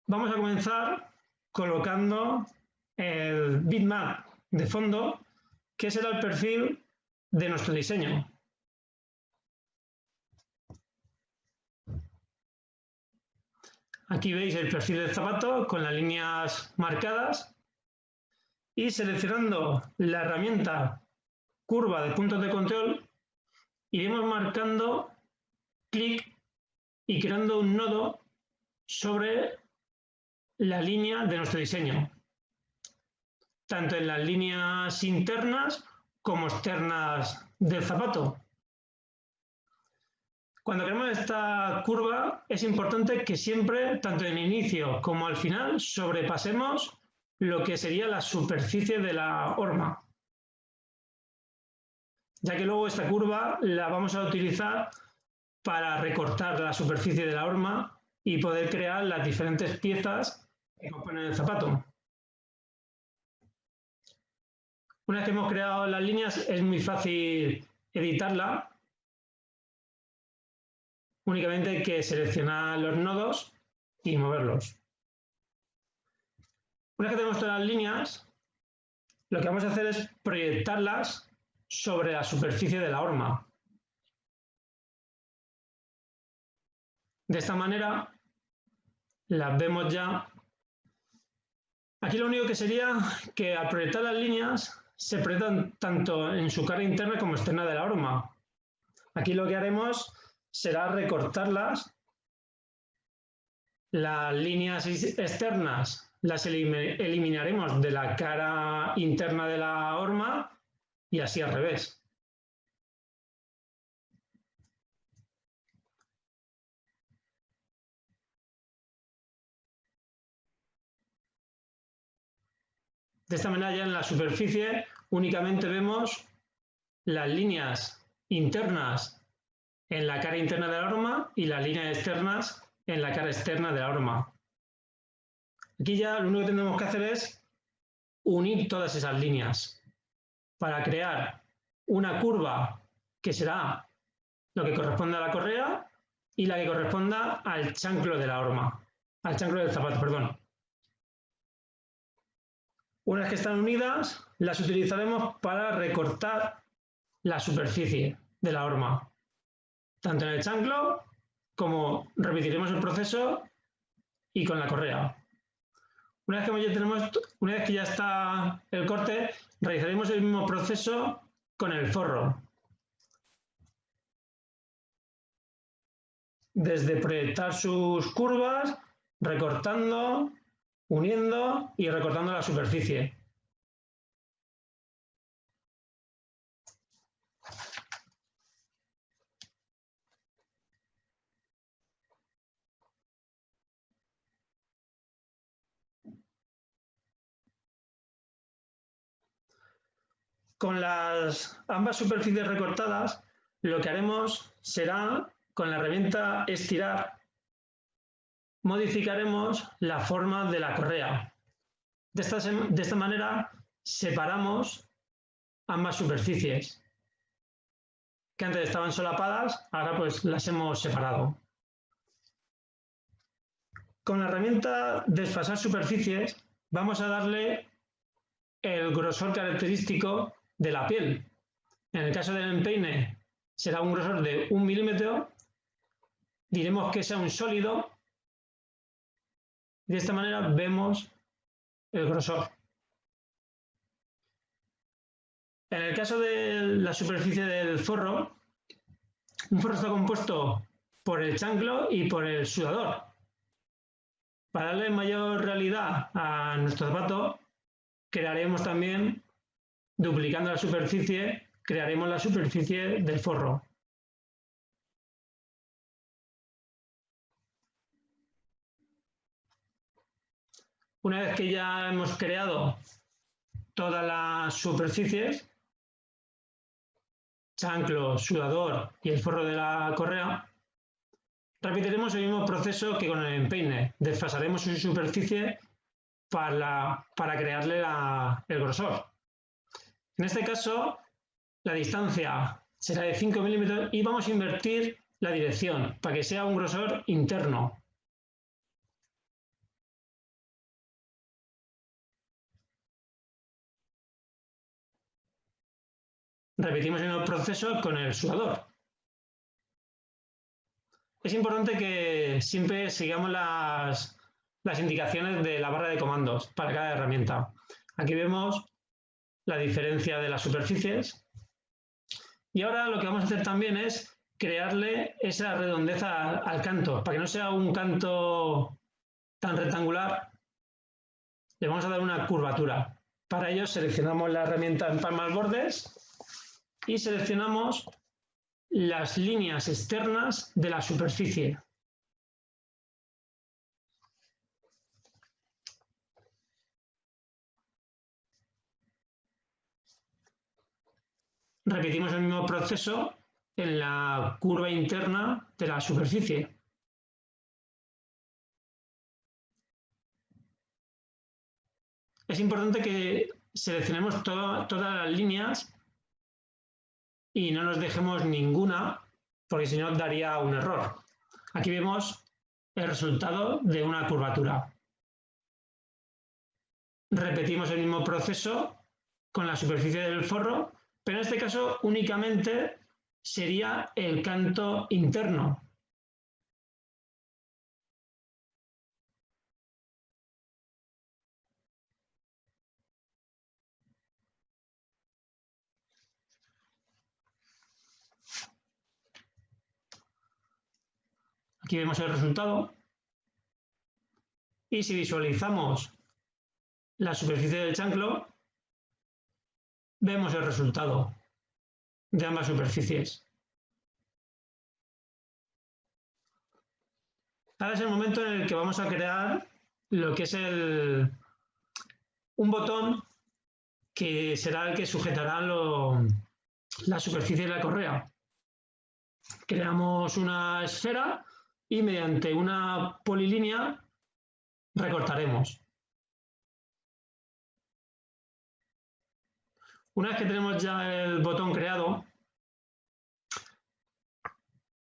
Vamos a comenzar colocando el bitmap de fondo, que será el perfil de nuestro diseño. Aquí veis el perfil del zapato con las líneas marcadas y seleccionando la herramienta curva de puntos de control iremos marcando clic y creando un nodo sobre la línea de nuestro diseño, tanto en las líneas internas como externas del zapato. Cuando creamos esta curva es importante que siempre, tanto en el inicio como al final, sobrepasemos lo que sería la superficie de la horma, ya que luego esta curva la vamos a utilizar para recortar la superficie de la horma y poder crear las diferentes piezas que componen el zapato. Una vez que hemos creado las líneas es muy fácil editarla. Únicamente hay que seleccionar los nodos y moverlos. Una vez que tenemos todas las líneas, lo que vamos a hacer es proyectarlas sobre la superficie de la horma. De esta manera las vemos ya. Aquí lo único que sería que al proyectar las líneas se proyectan tanto en su cara interna como externa de la horma. Aquí lo que haremos será recortarlas. Las líneas externas las eliminaremos de la cara interna de la horma y así al revés. De esta manera ya en la superficie únicamente vemos las líneas internas en la cara interna de la horma y las líneas externas en la cara externa de la horma. Aquí ya lo único que tenemos que hacer es unir todas esas líneas para crear una curva que será lo que corresponde a la correa y la que corresponda al chanclo de la horma, al chanclo del zapato, perdón. Una vez que están unidas, las utilizaremos para recortar la superficie de la horma, tanto en el chanclo como repetiremos el proceso y con la correa. Una vez que ya está el corte, realizaremos el mismo proceso con el forro. Desde proyectar sus curvas, recortando, uniendo y recortando la superficie. Con ambas superficies recortadas, lo que haremos será, con la herramienta estirar, modificaremos la forma de la correa. De esta manera separamos ambas superficies, que antes estaban solapadas, ahora pues las hemos separado. Con la herramienta desfasar superficies vamos a darle el grosor característico de la piel. En el caso del empeine será un grosor de 1 milímetro, diremos que sea un sólido. De esta manera vemos el grosor. En el caso de la superficie del forro, un forro está compuesto por el chanclo y por el sudador. Para darle mayor realidad a nuestro zapato, crearemos también, duplicando la superficie, crearemos la superficie del forro. Una vez que ya hemos creado todas las superficies, chanclo, sudador y el forro de la correa, repetiremos el mismo proceso que con el empeine. Desfasaremos su superficie para crearle el grosor. En este caso, la distancia será de 5 milímetros y vamos a invertir la dirección para que sea un grosor interno. Repetimos el mismo proceso con el surador. Es importante que siempre sigamos las indicaciones de la barra de comandos para cada herramienta. Aquí vemos la diferencia de las superficies. Y ahora lo que vamos a hacer también es crearle esa redondez al canto. Para que no sea un canto tan rectangular, le vamos a dar una curvatura. Para ello seleccionamos la herramienta Empalma bordes y seleccionamos las líneas externas de la superficie. Repetimos el mismo proceso en la curva interna de la superficie. Es importante que seleccionemos todas las líneas y no nos dejemos ninguna, porque si no daría un error. Aquí vemos el resultado de una curvatura. Repetimos el mismo proceso con la superficie del forro, pero en este caso únicamente sería el canto interno. Aquí vemos el resultado. Y si visualizamos la superficie del chanclo, vemos el resultado de ambas superficies. Ahora es el momento en el que vamos a crear lo que es un botón que será el que sujetará la superficie de la correa. Creamos una esfera y mediante una polilínea recortaremos. Una vez que tenemos ya el botón creado,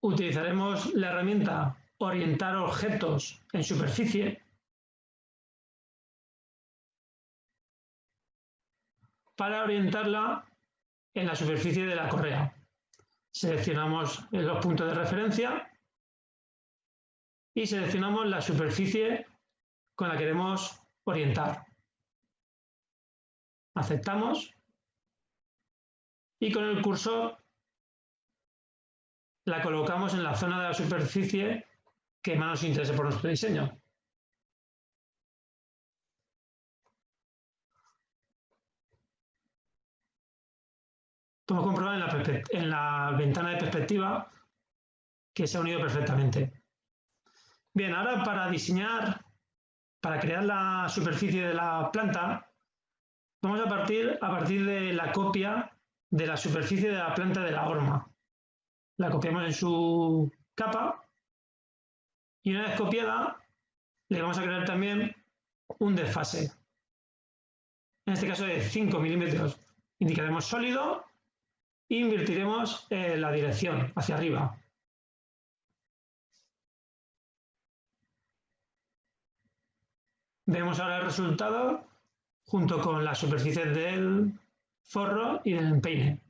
utilizaremos la herramienta Orientar objetos en superficie para orientarla en la superficie de la correa. Seleccionamos los puntos de referencia y seleccionamos la superficie con la que queremos orientar. Aceptamos y con el cursor la colocamos en la zona de la superficie que más nos interese por nuestro diseño. Podemos comprobar en la ventana de perspectiva que se ha unido perfectamente. Bien, ahora para diseñar, para crear la superficie de la planta, vamos a partir de la copia de la superficie de la planta de la horma. La copiamos en su capa y una vez copiada le vamos a crear también un desfase. En este caso de 5 milímetros. Indicaremos sólido e invertiremos la dirección hacia arriba. Vemos ahora el resultado junto con las superficies del forro y del empeine.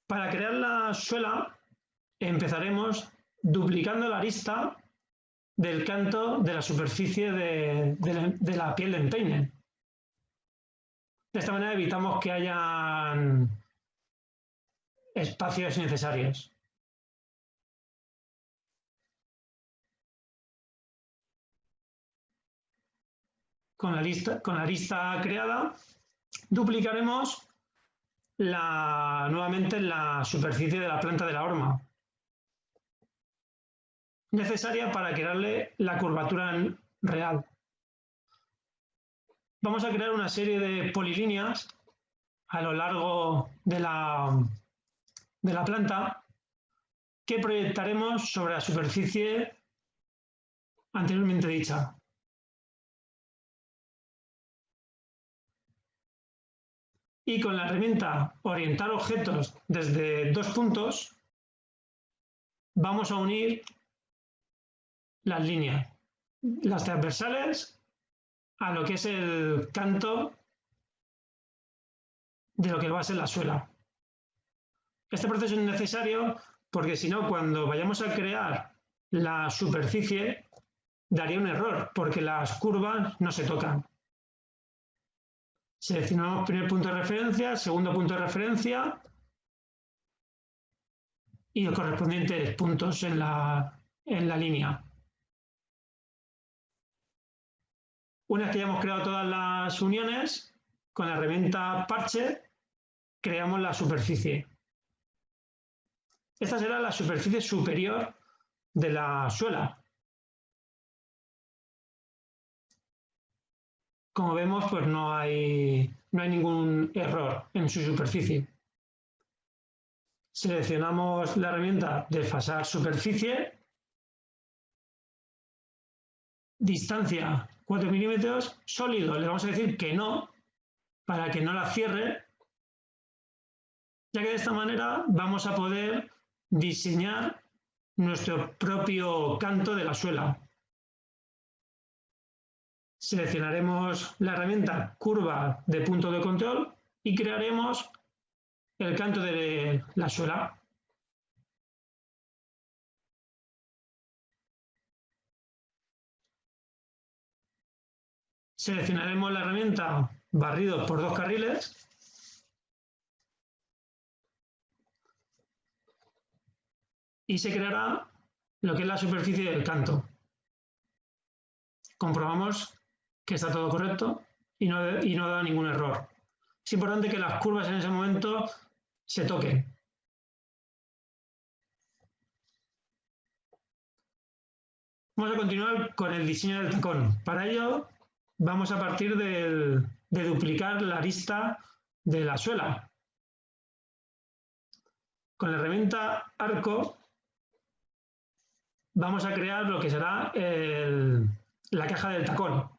Para crear la suela empezaremos duplicando la arista del canto de la superficie de la piel de empeine. De esta manera evitamos que hayan espacios innecesarios. Con la arista creada, duplicaremos nuevamente la superficie de la planta de la horma, necesaria para crearle la curvatura real. Vamos a crear una serie de polilíneas a lo largo de la planta que proyectaremos sobre la superficie anteriormente dicha. Y con la herramienta Orientar objetos desde 2 puntos, vamos a unir las líneas, las transversales, a lo que es el canto de lo que va a ser la suela. Este proceso es necesario porque si no, cuando vayamos a crear la superficie, daría un error porque las curvas no se tocan. Seleccionamos primer punto de referencia, segundo punto de referencia y los correspondientes puntos en la línea. Una vez que ya hemos creado todas las uniones, con la herramienta parche creamos la superficie. Esta será la superficie superior de la suela. Como vemos, pues no hay ningún error en su superficie. Seleccionamos la herramienta desfasar superficie, distancia 4 milímetros, sólido, le vamos a decir que no, para que no la cierre, ya que de esta manera vamos a poder diseñar nuestro propio canto de la suela. Seleccionaremos la herramienta curva de punto de control y crearemos el canto de la suela. Seleccionaremos la herramienta barrido por 2 carriles y se creará lo que es la superficie del canto. Comprobamos que está todo correcto y no ha dado ningún error. Es importante que las curvas en ese momento se toquen. Vamos a continuar con el diseño del tacón. Para ello vamos a partir de duplicar la arista de la suela. Con la herramienta arco vamos a crear lo que será la caja del tacón.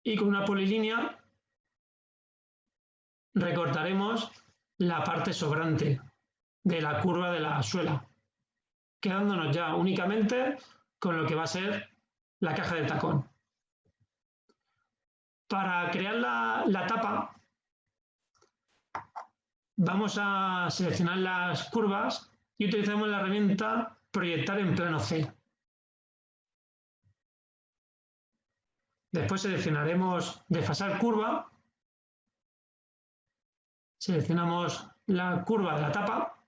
Y con una polilínea recortaremos la parte sobrante de la curva de la suela, quedándonos ya únicamente con lo que va a ser la caja del tacón. Para crear la tapa, vamos a seleccionar las curvas y utilizamos la herramienta proyectar en plano C. Después seleccionaremos desfasar curva, seleccionamos la curva de la tapa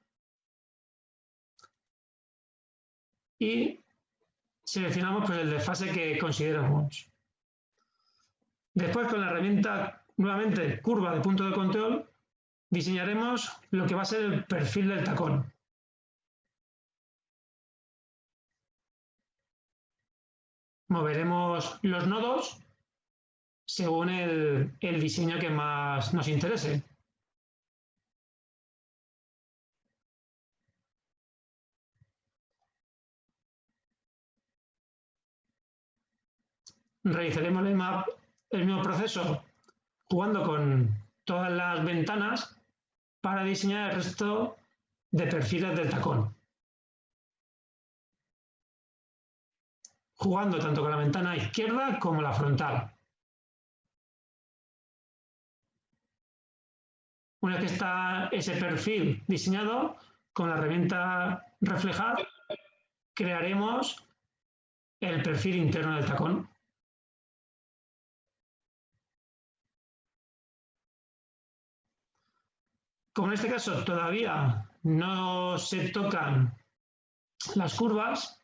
y seleccionamos pues, el desfase que consideramos. Después, con la herramienta nuevamente curva de punto de control, diseñaremos lo que va a ser el perfil del tacón. Moveremos los nodos según el diseño que más nos interese. Realizaremos el mismo proceso jugando con todas las ventanas para diseñar el resto de perfiles del tacón. Jugando tanto con la ventana izquierda como la frontal. Una vez que está ese perfil diseñado, con la herramienta reflejar, crearemos el perfil interno del tacón. Como en este caso todavía no se tocan las curvas,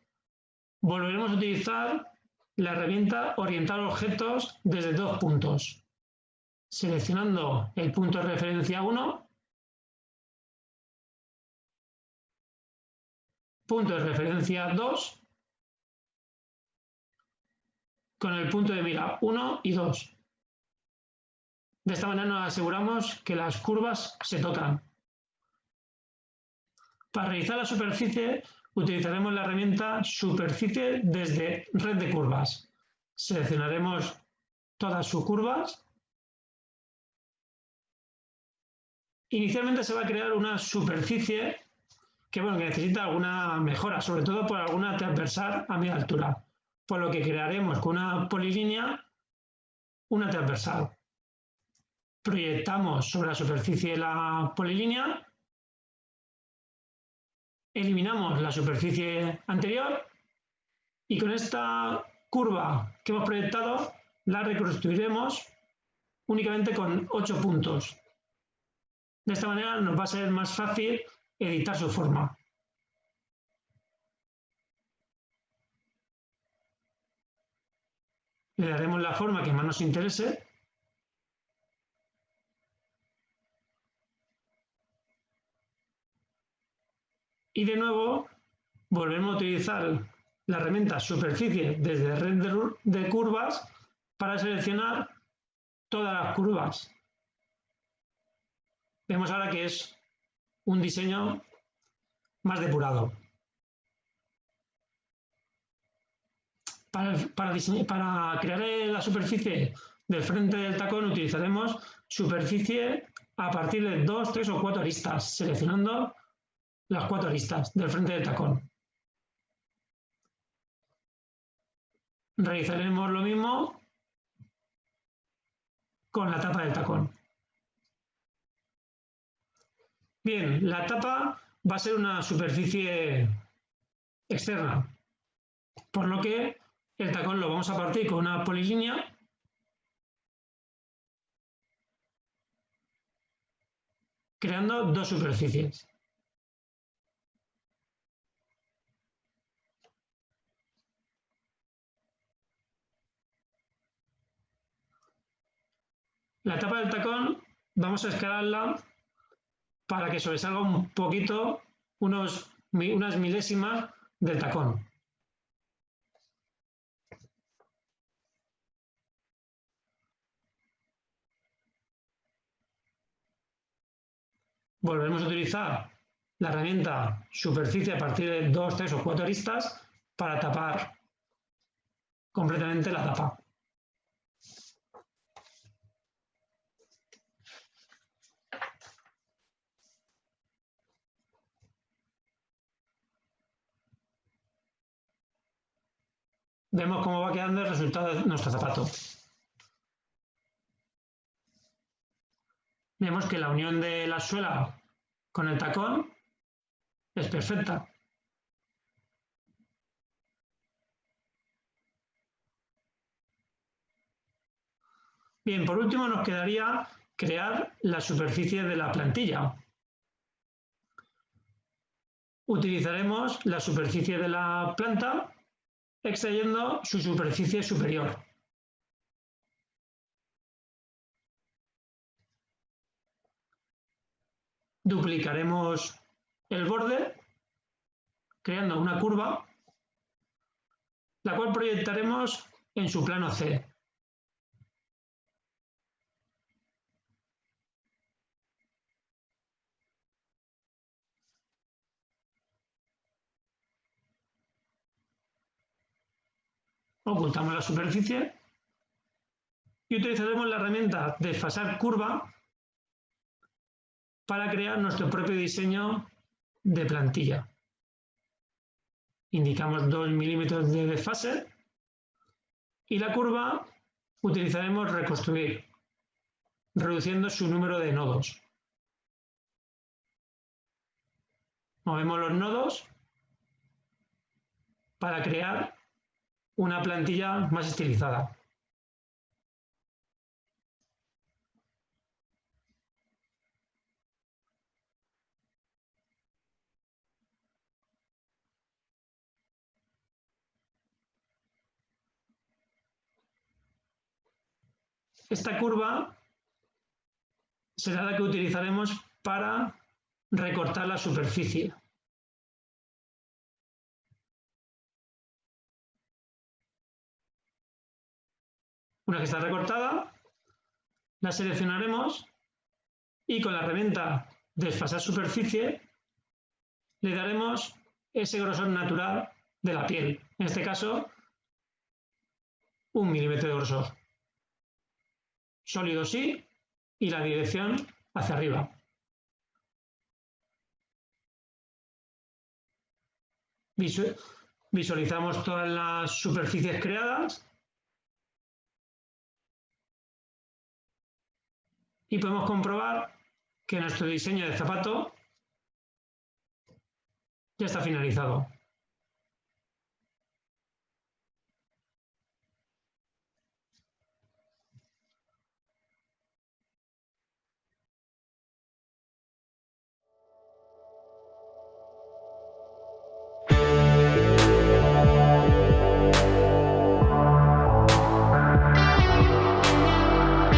volveremos a utilizar la herramienta orientar objetos desde 2 puntos, seleccionando el punto de referencia 1, punto de referencia 2, con el punto de mira 1 y 2. De esta manera nos aseguramos que las curvas se tocan. Para realizar la superficie utilizaremos la herramienta superficie desde red de curvas. Seleccionaremos todas sus curvas. Inicialmente se va a crear una superficie bueno, que necesita alguna mejora, sobre todo por alguna transversal a media altura, por lo que crearemos con una polilínea una transversal. Proyectamos sobre la superficie la polilínea, eliminamos la superficie anterior y con esta curva que hemos proyectado la reconstruiremos únicamente con 8 puntos. De esta manera nos va a ser más fácil editar su forma. Le daremos la forma que más nos interese. Y de nuevo volvemos a utilizar la herramienta superficie desde red de curvas para seleccionar todas las curvas. Vemos ahora que es un diseño más depurado. Para crear la superficie del frente del tacón utilizaremos superficie a partir de 2, 3 o 4 aristas, seleccionando las 4 aristas del frente del tacón. Realizaremos lo mismo con la tapa del tacón. Bien, la tapa va a ser una superficie externa, por lo que el tacón lo vamos a partir con una polilínea creando dos superficies. La tapa del tacón vamos a escalarla para que sobresalga un poquito unas milésimas del tacón. Volvemos a utilizar la herramienta superficie a partir de 2, 3 o 4 aristas para tapar completamente la tapa. Vemos cómo va quedando el resultado de nuestro zapato. Vemos que la unión de la suela con el tacón es perfecta. Bien, por último nos quedaría crear la superficie de la plantilla. Utilizaremos la superficie de la planta extrayendo su superficie superior. Duplicaremos el borde creando una curva, la cual proyectaremos en su plano C. Ocultamos la superficie y utilizaremos la herramienta desfasar curva para crear nuestro propio diseño de plantilla. Indicamos 2 milímetros de desfase y la curva utilizaremos reconstruir, reduciendo su número de nodos. Movemos los nodos para crear una plantilla más estilizada. Esta curva será la que utilizaremos para recortar la superficie. Una vez que está recortada, la seleccionaremos y con la herramienta desfasar superficie le daremos ese grosor natural de la piel, en este caso 1 milímetro de grosor. Sólido sí y la dirección hacia arriba. Visualizamos todas las superficies creadas y podemos comprobar que nuestro diseño de zapato ya está finalizado.